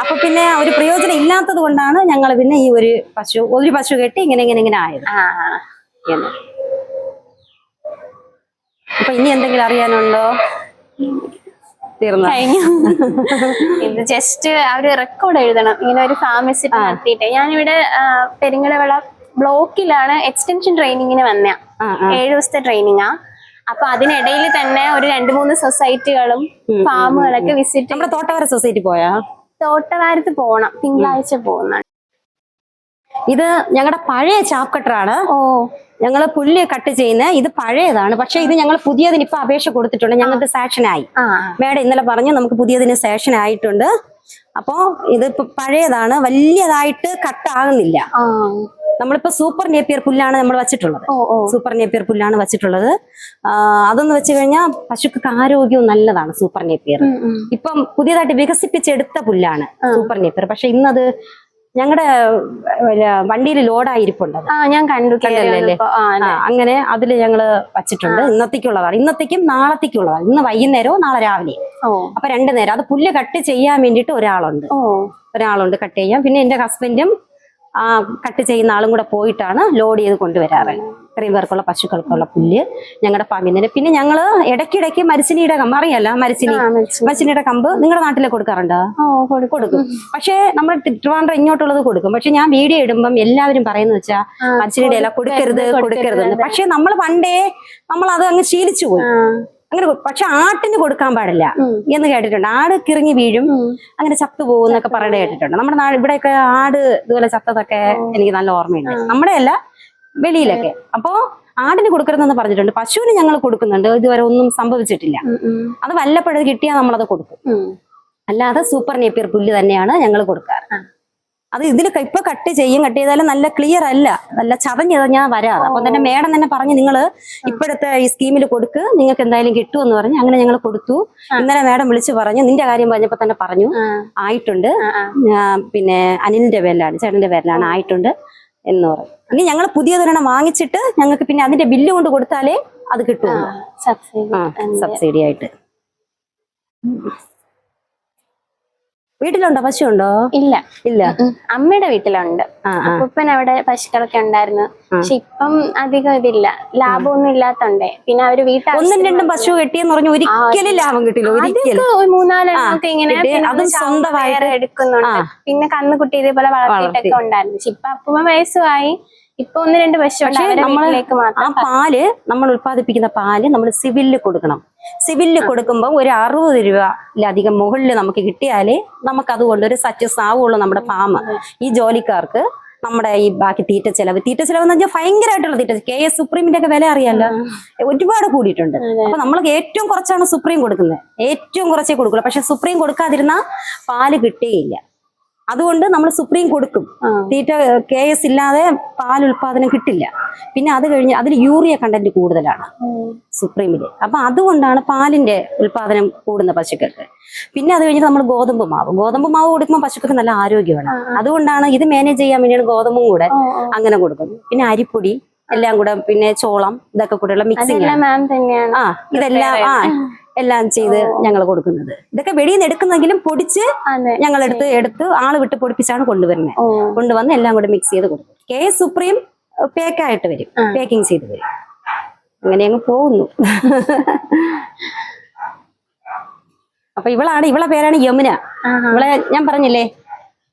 അപ്പൊ പിന്നെ ഒരു പ്രയോജനം ഇല്ലാത്തത് കൊണ്ടാണ് ഞങ്ങൾ പിന്നെ ഈ ഒരു പശു കെട്ടി ഇങ്ങനെ ആയത്. അപ്പൊ ഇനി എന്തെങ്കിലും അറിയാനുണ്ടോ? കഴിഞ്ഞു. ഇത് ജസ്റ്റ് ഒരു റെക്കോർഡ് എഴുതണം. ഇങ്ങനെ ഒരു ഫാം വിസിറ്റ് നടത്തിയിട്ട് ഞാനിവിടെ പെരിങ്ങടവിള ബ്ലോക്കിലാണ് എക്സ്റ്റൻഷൻ ട്രെയിനിങ്ങിന് വന്ന 7 ദിവസത്തെ ട്രെയിനിങ്ങാ. അപ്പൊ അതിനിടയിൽ തന്നെ ഒരു 2-3 സൊസൈറ്റികളും ഫാമുകളൊക്കെ വിസിറ്റ്. നമ്മുടെ തോട്ടവര സൊസൈറ്റി പോയാ? തോട്ടവാരത്ത് പോണം, തിങ്കളാഴ്ച പോകുന്നുണ്ട്. ഇത് ഞങ്ങളുടെ പഴയ ചാപ്പ് കട്ടറാണ്. ഞങ്ങള് പുല്ല് കട്ട് ചെയ്യുന്ന ഇത് പഴയതാണ്. പക്ഷെ ഇത് ഞങ്ങൾ പുതിയതിന് ഇപ്പൊ അപേക്ഷ കൊടുത്തിട്ടുണ്ട്. ഞങ്ങൾക്ക് സാക്ഷൻ ആയി. മേഡം ഇന്നലെ പറഞ്ഞു നമുക്ക് പുതിയതിന് സാക്ഷൻ ആയിട്ടുണ്ട്. അപ്പോ ഇതിപ്പോ പഴയതാണ്, വലിയതായിട്ട് കട്ടാകുന്നില്ല. നമ്മളിപ്പോ സൂപ്പർ നേപ്പിയർ പുല്ലാണ് നമ്മൾ വെച്ചിട്ടുള്ളത്. സൂപ്പർ നേപ്പിയർ പുല്ലാണ് വെച്ചിട്ടുള്ളത്. അതൊന്ന് വെച്ച് കഴിഞ്ഞാൽ പശുക്കൾക്ക് ആരോഗ്യവും നല്ലതാണ് സൂപ്പർ നേപ്പിയർ. ഇപ്പം പുതിയതായിട്ട് വികസിപ്പിച്ചെടുത്ത പുല്ലാണ് സൂപ്പർ നേപ്പിയർ. പക്ഷെ ഇന്നത് ഞങ്ങളുടെ വണ്ടിയിൽ ലോഡായിരിപ്പുണ്ട്. ഞാൻ കണ്ടു. അങ്ങനെ അതില് ഞങ്ങള് വച്ചിട്ടുണ്ട്. ഇന്നത്തേക്കുള്ളതാണ്, ഇന്നത്തേക്കും നാളത്തേക്കുള്ളതാണ്. ഇന്ന് വൈകുന്നേരവും നാളെ രാവിലെ. അപ്പൊ 2 നേരം. അത് പുല്ല് കട്ട് ചെയ്യാൻ വേണ്ടിയിട്ട് ഒരാളുണ്ട് കട്ട് ചെയ്യാൻ. പിന്നെ എന്റെ ഹസ്ബൻഡും കട്ട് ചെയ്യുന്ന ആളും കൂടെ പോയിട്ടാണ് ലോഡ് ചെയ്ത് കൊണ്ടുവരാറ്. ഇത്രയും പേർക്കുള്ള പശുക്കൾക്കുള്ള പുല്ല് ഞങ്ങളുടെ ഫാമിൽ. പിന്നെ ഞങ്ങള് ഇടയ്ക്കിടയ്ക്ക് മരിച്ചിനിയുടെ കമ്പ് അറിയാലോ, മരിച്ചിനിയുടെ കമ്പ് നിങ്ങളുടെ നാട്ടിലെ കൊടുക്കാറുണ്ടോ? കൊടുക്കും. പക്ഷെ നമ്മൾ ട്രിവാൻഡ്രം ഇങ്ങോട്ടുള്ളത് കൊടുക്കും. പക്ഷെ ഞാൻ വീഡിയോ ഇടുമ്പം എല്ലാവരും പറയുന്ന വെച്ചാൽ മരിച്ചിനിയുടെ ഇല കൊടുക്കരുത്. പക്ഷെ നമ്മൾ പണ്ടേ അത് അങ്ങ് ശീലിച്ചു പോയി അങ്ങനെ. പക്ഷെ ആട്ടിന് കൊടുക്കാൻ പാടില്ല എന്ന് കേട്ടിട്ടുണ്ട്. ആട് കിറങ്ങി വീഴും, അങ്ങനെ ചത്തു പോകുന്നൊക്കെ പറയുന്നത് കേട്ടിട്ടുണ്ട്. നമ്മുടെ ഇവിടെയൊക്കെ ആട് ഇതുപോലെ ചത്തതൊക്കെ എനിക്ക് നല്ല ഓർമ്മയുണ്ട്. നമ്മുടെ അല്ല, വെളിയിലൊക്കെ. അപ്പോ ആടിന് കൊടുക്കരുതെന്ന് പറഞ്ഞിട്ടുണ്ട്. പശുവിന് ഞങ്ങൾ കൊടുക്കുന്നുണ്ട്. ഇതുവരെ ഒന്നും സംഭവിച്ചിട്ടില്ല. അത് വല്ലപ്പോഴും കിട്ടിയാൽ നമ്മളത് കൊടുക്കും. അല്ലാതെ സൂപ്പർ നേപ്പിയർ പുല്ല് തന്നെയാണ് ഞങ്ങൾ കൊടുക്കാറ്. അത് ഇതിൽ ഇപ്പൊ കട്ട് ചെയ്താലും നല്ല ക്ലിയർ അല്ല, നല്ല ചതഞ്ഞാൽ വരാറ്. അപ്പൊ തന്നെ മേഡം തന്നെ പറഞ്ഞു നിങ്ങൾ ഇപ്പോഴത്തെ ഈ സ്കീമിൽ കൊടുക്ക്, നിങ്ങൾക്ക് എന്തായാലും കിട്ടുമെന്ന് പറഞ്ഞു. അങ്ങനെ ഞങ്ങൾ കൊടുത്തു. ഇന്നലെ മേഡം വിളിച്ചു പറഞ്ഞു, നിന്റെ കാര്യം പറഞ്ഞപ്പോ തന്നെ പറഞ്ഞു ആയിട്ടുണ്ട്. പിന്നെ അനിലിന്റെ പേരിലാണ്, ചേട്ടന്റെ പേരിലാണ് ആയിട്ടുണ്ട് എന്ന് പറഞ്ഞു. ഇനി ഞങ്ങൾ പുതിയതൊരെണ്ണം വാങ്ങിച്ചിട്ട് ഞങ്ങൾക്ക് പിന്നെ അതിന്റെ ബില്ല് കൊണ്ട് കൊടുത്താലേ അത് കിട്ടുള്ളൂ, സബ്സിഡി ആയിട്ട്. വീട്ടിലുണ്ടോ? പശുണ്ടോ? ഇല്ല. അമ്മയുടെ വീട്ടിലുണ്ട്. അപ്പൂപ്പൻ അവിടെ പശുക്കളൊക്കെ ഉണ്ടായിരുന്നു. പക്ഷെ ഇപ്പം അധികം ഇതില്ല, ലാഭമൊന്നും ഇല്ലാത്തോണ്ടേ. പിന്നെ അവര് വീട്ടിൽ 1-2 പശു കെട്ടിയെന്ന് പറഞ്ഞു ഒരിക്കലും ലാഭം കിട്ടില്ല. 3-4 ഇങ്ങനെ സ്വന്തമായിട്ട് എടുക്കുന്നുണ്ട്. പിന്നെ കന്നുകുട്ടി ഇതേപോലെ വളർത്തിയിട്ടൊക്കെ ഉണ്ടായിരുന്നു. പക്ഷെ ഇപ്പൊ അപ്പൂപ്പൻ വയസ്സുമായി. ഇപ്പൊ 1-2 പശു. ആ പാല് നമ്മൾ ഉത്പാദിപ്പിക്കുന്ന പാല് നമ്മൾ സിവിലിൽ കൊടുക്കണം. സിവിലിൽ കൊടുക്കുമ്പോൾ ഒരു 60 രൂപയിലധികം മുകളിൽ നമുക്ക് കിട്ടിയാലേ നമുക്ക് അതുകൊണ്ടൊരു സക്സസ് ആവുള്ളൂ നമ്മുടെ ഫാം. ഈ ജോലിക്കാർക്ക് നമ്മുടെ ഈ ബാക്കി തീറ്റ ചെലവ് എന്ന് പറഞ്ഞാൽ ഭയങ്കരമായിട്ടുള്ള തീറ്റ. KS സുപ്രീമിന്റെ ഒക്കെ വില അറിയാലോ, ഒരുപാട് കൂടിയിട്ടുണ്ട്. അപ്പൊ നമ്മൾ ഏറ്റവും കുറച്ചാണ് സുപ്രീം കൊടുക്കുന്നത്, ഏറ്റവും കുറച്ചേ കൊടുക്കുള്ളൂ. പക്ഷെ സുപ്രീം കൊടുക്കാതിരുന്ന പാല് കിട്ടുകയില്ല. അതുകൊണ്ട് നമ്മൾ സുപ്രീം കൊടുക്കും. തീറ്റ KS ഇല്ലാതെ പാൽ ഉൽപാദനം കിട്ടില്ല. പിന്നെ അത് കഴിഞ്ഞ് അതിൽ യൂറിയ കണ്ടന്റ് കൂടുതലാണ് സുപ്രീമില്. അപ്പൊ അതുകൊണ്ടാണ് പാലിന്റെ ഉൽപാദനം കൂടുന്ന പശുക്കൾക്ക്. പിന്നെ അത് കഴിഞ്ഞിട്ട് നമ്മൾ ഗോതമ്പ് മാവ് കൊടുക്കുമ്പോൾ പശുക്കൾക്ക് നല്ല ആരോഗ്യമാണ്. അതുകൊണ്ടാണ് ഇത് മാനേജ് ചെയ്യാൻ വേണ്ടിയാണ് ഗോതമ്പും കൂടെ അങ്ങനെ കൊടുക്കുന്നത്. പിന്നെ അരിപ്പൊടി എല്ലാം കൂടെ, പിന്നെ ചോളം, ഇതൊക്കെ കൂടെയുള്ള മിക്സിംഗ് ഇതെല്ലാം എല്ലാം ചെയ്ത് ഞങ്ങൾ കൊടുക്കുന്നത്. ഇതൊക്കെ വെളിയിൽ നിന്ന് എടുക്കുന്നെങ്കിലും പൊടിച്ച് ഞങ്ങൾ എടുത്ത് ആള് വിട്ട് പൊടിപ്പിച്ചാണ് കൊണ്ടുവരുന്നത്. കൊണ്ടുവന്ന് എല്ലാം കൂടെ മിക്സ് ചെയ്ത് കൊടുക്കും. KS സുപ്രീം പേക്കായിട്ട് വരും, പേക്കിംഗ് ചെയ്ത് വരും. അങ്ങനെ അങ്ങ് പോകുന്നു. അപ്പൊ ഇവളെ പേരാണ് യമുന. ഇവളെ ഞാൻ പറഞ്ഞില്ലേ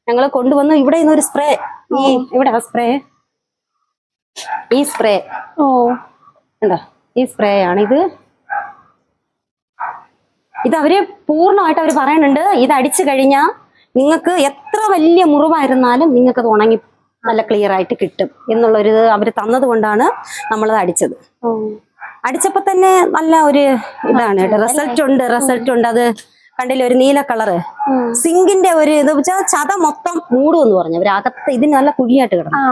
ഞങ്ങൾ കൊണ്ടുവന്നു. ഇവിടെ നിന്നൊരു സ്പ്രേ, ഇവിടെ സ്പ്രേ, ഈ സ്പ്രേ ഉണ്ടോ, ഈ സ്പ്രേ ആണ് ഇത് അവര് പൂർണ്ണമായിട്ട് അവർ പറയുന്നുണ്ട്. ഇത് അടിച്ചു കഴിഞ്ഞാൽ നിങ്ങൾക്ക് എത്ര വലിയ മുറിവായിരുന്നാലും നിങ്ങൾക്ക് അത് ഉണങ്ങി നല്ല ക്ലിയർ ആയിട്ട് കിട്ടും എന്നുള്ളൊരു അവര് തന്നത് കൊണ്ടാണ് നമ്മളത് അടിച്ചത്. അടിച്ചപ്പോ തന്നെ നല്ല ഒരു ഇതാണ് കേട്ടോ, റിസൾട്ട് ഉണ്ട്. അത് കണ്ടില്ലേ, ഒരു നീല കളറ് സിങ്കിന്റെ ഒരു ഇത് വെച്ചാൽ ചത മൊത്തം മൂടുമെന്ന് പറഞ്ഞു അവര്. അകത്ത് ഇതിന് നല്ല കുഴിയായിട്ട് കിടന്നു,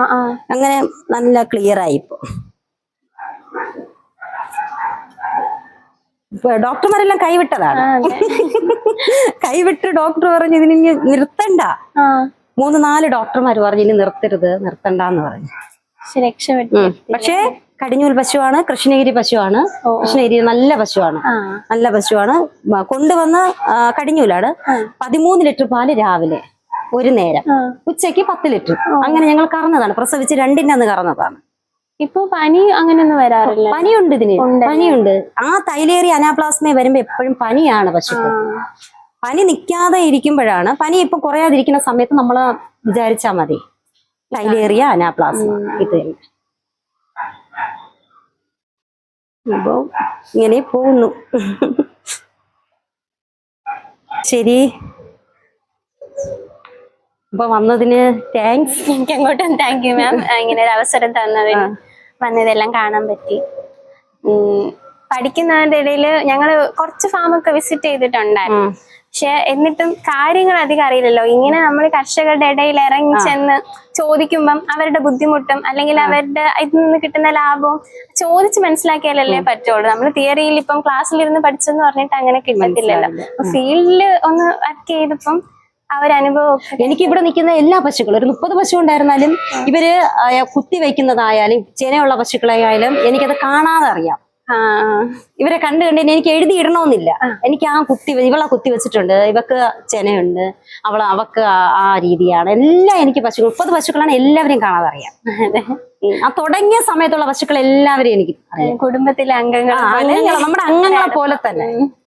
അങ്ങനെ നല്ല ക്ലിയർ ആയി. ഇപ്പൊ ഡോക്ടർമാരെല്ലാം കൈവിട്ടതാണ്. കൈവിട്ട് ഡോക്ടർ പറഞ്ഞു ഇതിന് നിർത്തണ്ട. 3-4 ഡോക്ടർമാർ പറഞ്ഞു ഇനി നിർത്തണ്ടെന്ന് പറഞ്ഞു. പക്ഷേ കടിഞ്ഞൂൽ പശുവാണ്, കൃഷ്ണഗിരി പശുവാണ്. കൃഷ്ണഗിരി നല്ല പശുവാണ്. കൊണ്ടുവന്ന് കടിഞ്ഞൂലാണ്. 13 ലിറ്റർ പാല് രാവിലെ ഒരു നേരം, ഉച്ചയ്ക്ക് 10 ലിറ്റർ. അങ്ങനെ ഞങ്ങൾ കറന്നതാണ്, പ്രസവിച്ച് 2ന്റെ അന്ന് കറന്നതാണ്. ഇപ്പൊ പനി അങ്ങനെയൊന്നും വരാറില്ല? പനിയുണ്ട്, പനിയുണ്ട്. ആ തൈലേറിയ അനാപ്ലാസ്മ വരുമ്പോ എപ്പോഴും പനിയാണ് പശുക്കൾ. പനി നിൽക്കാതെ ഇരിക്കുമ്പോഴാണ് പനി. ഇപ്പൊ കുറയാതിരിക്കുന്ന സമയത്ത് നമ്മൾ വിചാരിച്ചാൽ മതി, ടൈലേറിയ അനാപ്ലാസ്മ ഇത് തന്നെ. അപ്പൊ ഇങ്ങനെ പോകുന്നു. ശരി, അപ്പൊ വന്നതിന് താങ്ക്സ്. എനിക്ക് അങ്ങോട്ടും താങ്ക് യു മാം, ഇങ്ങനെ ഒരു അവസരം തന്നതിന്. വന്നതെല്ലാം കാണാൻ പറ്റി. പഠിക്കുന്നതിന്റെ ഇടയിൽ ഞങ്ങള് കുറച്ച് ഫാമൊക്കെ വിസിറ്റ് ചെയ്തിട്ടുണ്ടായിരുന്നു. പക്ഷെ എന്നിട്ടും കാര്യങ്ങൾ അധികം അറിയില്ലല്ലോ. ഇങ്ങനെ നമ്മൾ കർഷകരുടെ ഇടയിൽ ഇറങ്ങി ചെന്ന് ചോദിക്കുമ്പം അവരുടെ ബുദ്ധിമുട്ടും അല്ലെങ്കിൽ അവരുടെ ഇതിൽ നിന്ന് കിട്ടുന്ന ലാഭവും ചോദിച്ച് മനസ്സിലാക്കിയാലല്ലേ പറ്റുള്ളൂ. നമ്മൾ തിയറിയിൽ ഇപ്പം ക്ലാസ്സിലിരുന്ന് പഠിച്ചെന്ന് പറഞ്ഞിട്ട് അങ്ങനെ കിട്ടത്തില്ലല്ലോ. ഫീൽഡിൽ ഒന്ന് വർക്ക് ചെയ്തപ്പം അവരനുഭവം. എനിക്ക് ഇവിടെ നിൽക്കുന്ന എല്ലാ പശുക്കളും, ഒരു 30 പശു ഉണ്ടായിരുന്നാലും ഇവര് കുത്തി വയ്ക്കുന്നതായാലും ചെനയുള്ള പശുക്കളായാലും എനിക്കത് കാണാതെ അറിയാം. ഇവരെ കണ്ടു എനിക്ക് എഴുതി ഇടണമെന്നില്ല. എനിക്ക് ഇവളെ കുത്തി വെച്ചിട്ടുണ്ട്, ഇവക്ക് ചെനയുണ്ട്, അവക്ക് ആ രീതിയാണ് എല്ലാം. എനിക്ക് 30 പശുക്കളാണ്, എല്ലാവരെയും കാണാതെ അറിയാം. ആ തുടങ്ങിയ സമയത്തുള്ള പശുക്കൾ എല്ലാവരെയും എനിക്ക് അറിയാം. കുടുംബത്തിലെ അംഗങ്ങൾ, നമ്മുടെ അംഗങ്ങളെ പോലെ തന്നെ.